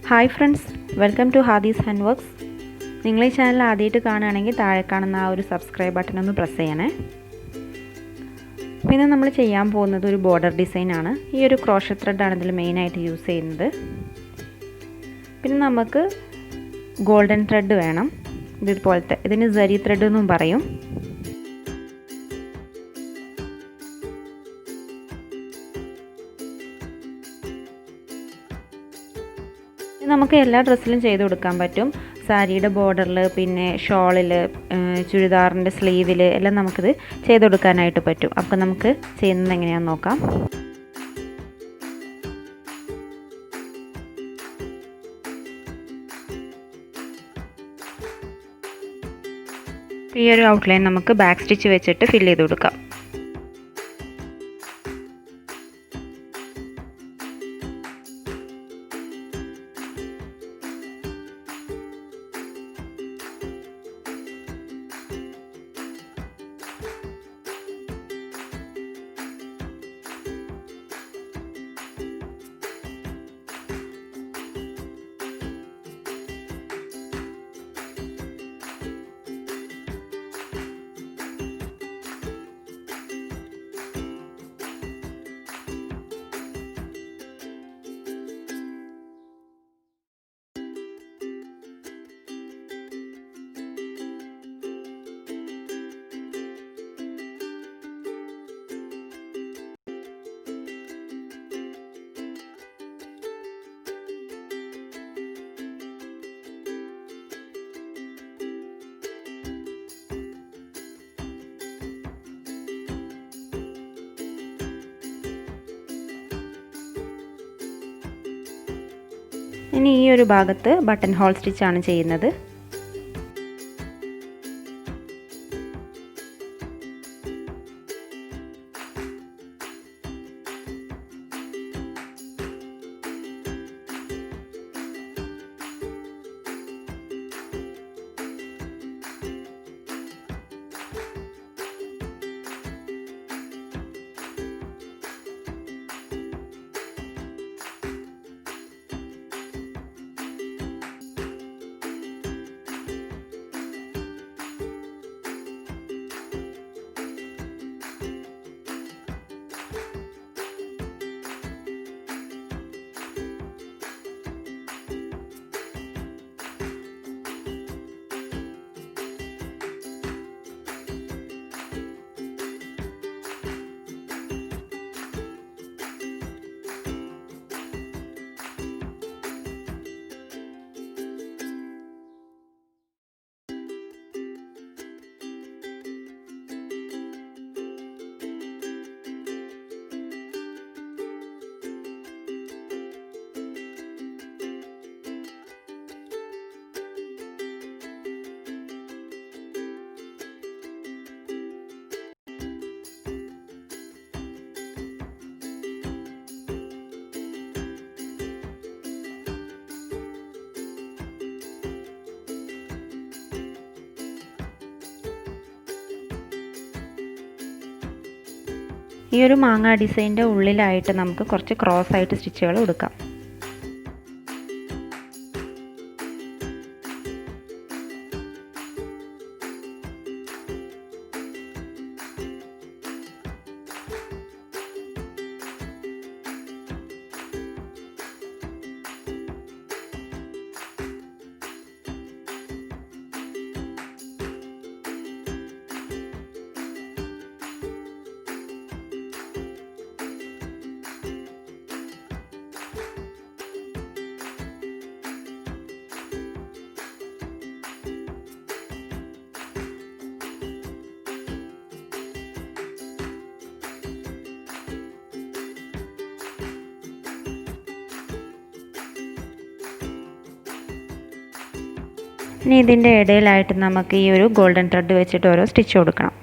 Hi friends, welcome to Hadees hand works. നിങ്ങൾ ഈ channel ആദ്യമായിട്ട് കാണുകയാണെങ്കിൽ താഴെ കാണുന്ന ആ ഒരു സബ്സ്ക്രൈബ് ബട്ടൺ ഒന്ന് പ്രസ് ചെയ്യണേ. പിന്നെ നമ്മൾ ചെയ്യാൻ പോകുന്നത് ഒരു ബോർഡർ ഡിസൈനാണ്. ഈ ഒരു ക്രോഷറ്റ് ത്രെഡാണ് ഇതിൽ മെയിനായിട്ട് യൂസ് ചെയ്യുന്നത്. പിന്നെ നമുക്ക് ഗോൾഡൻ ത്രെഡ് വേണം. ഇതുപോലത്തെ, ഇതിന് സരി ത്രെഡ് എന്നും പറയും. നമുക്ക് എല്ലാ ഡ്രസ്സിലും ചെയ്ത് കൊടുക്കാൻ പറ്റും. സാരിയുടെ ബോർഡറിൽ, പിന്നെ ഷോളിൽ, ചുരിദാറിൻ്റെ സ്ലീവിൽ എല്ലാം നമുക്കിത് ചെയ്ത് കൊടുക്കാനായിട്ട് പറ്റും. അപ്പോൾ നമുക്ക് ചെയ്യുന്നത് എങ്ങനെയാണെന്ന് നോക്കാം. ഈ ഒരു ഔട്ട്ലൈൻ നമുക്ക് ബാക്ക് സ്റ്റിച്ച് വെച്ചിട്ട് ഫില്ല് ചെയ്ത് കൊടുക്കാം. ഇനി ഈ ഒരു ഭാഗത്ത് ബട്ടൺ ഹോൾ സ്റ്റിച്ചാണ് ചെയ്യുന്നത്. ഈ ഒരു മാങ്ങ ഡിസൈൻ്റെ ഉള്ളിലായിട്ട് നമുക്ക് കുറച്ച് ക്രോസ് ആയിട്ട് സ്റ്റിച്ചുകൾ കൊടുക്കാം. ഇനി ഇതിൻ്റെ ഇടയിലായിട്ട് നമുക്ക് ഈ ഒരു ഗോൾഡൻ ത്രെഡ് വെച്ചിട്ട് ഓരോ സ്റ്റിച്ച് കൊടുക്കണം.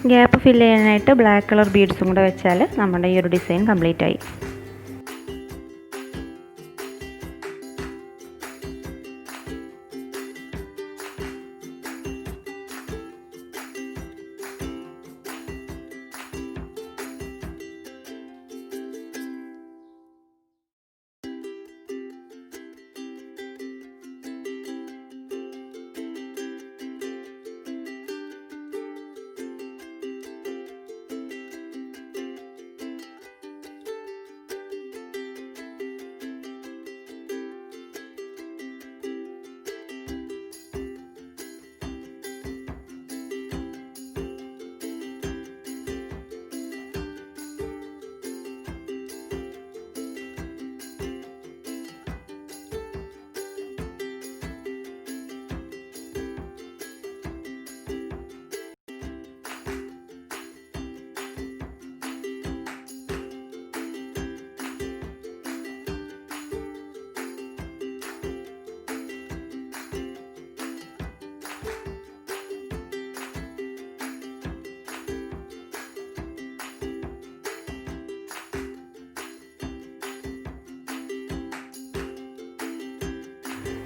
ഗ്യാപ്പ് ഫില്ല് ചെയ്യാനായിട്ട് ബ്ലാക്ക് കളർ ബീഡ്സും കൂടെ വെച്ചാൽ നമ്മുടെ ഈ ഒരു ഡിസൈൻ കംപ്ലീറ്റ് ആയി.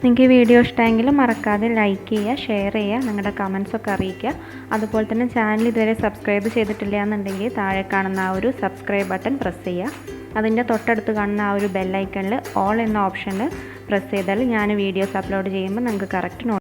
നിങ്ങൾക്ക് ഈ വീഡിയോ ഇഷ്ടമെങ്കിൽ മറക്കാതെ ലൈക്ക് ചെയ്യുക, ഷെയർ ചെയ്യുക, നിങ്ങളുടെ കമൻസൊക്കെ അറിയിക്കുക. അതുപോലെ തന്നെ ചാനൽ ഇതുവരെ സബ്സ്ക്രൈബ് ചെയ്തിട്ടില്ല എന്നുണ്ടെങ്കിൽ താഴെ കാണുന്ന ആ ഒരു സബ്സ്ക്രൈബ് ബട്ടൺ പ്രസ് ചെയ്യുക. അതിൻ്റെ തൊട്ടടുത്ത് കാണുന്ന ആ ഒരു ബെല്ലൈക്കണിൽ ഓൾ എന്ന ഓപ്ഷനിൽ പ്രസ് ചെയ്താൽ ഞാൻ വീഡിയോസ് അപ്ലോഡ് ചെയ്യുമ്പോൾ നിങ്ങൾക്ക് കറക്റ്റ്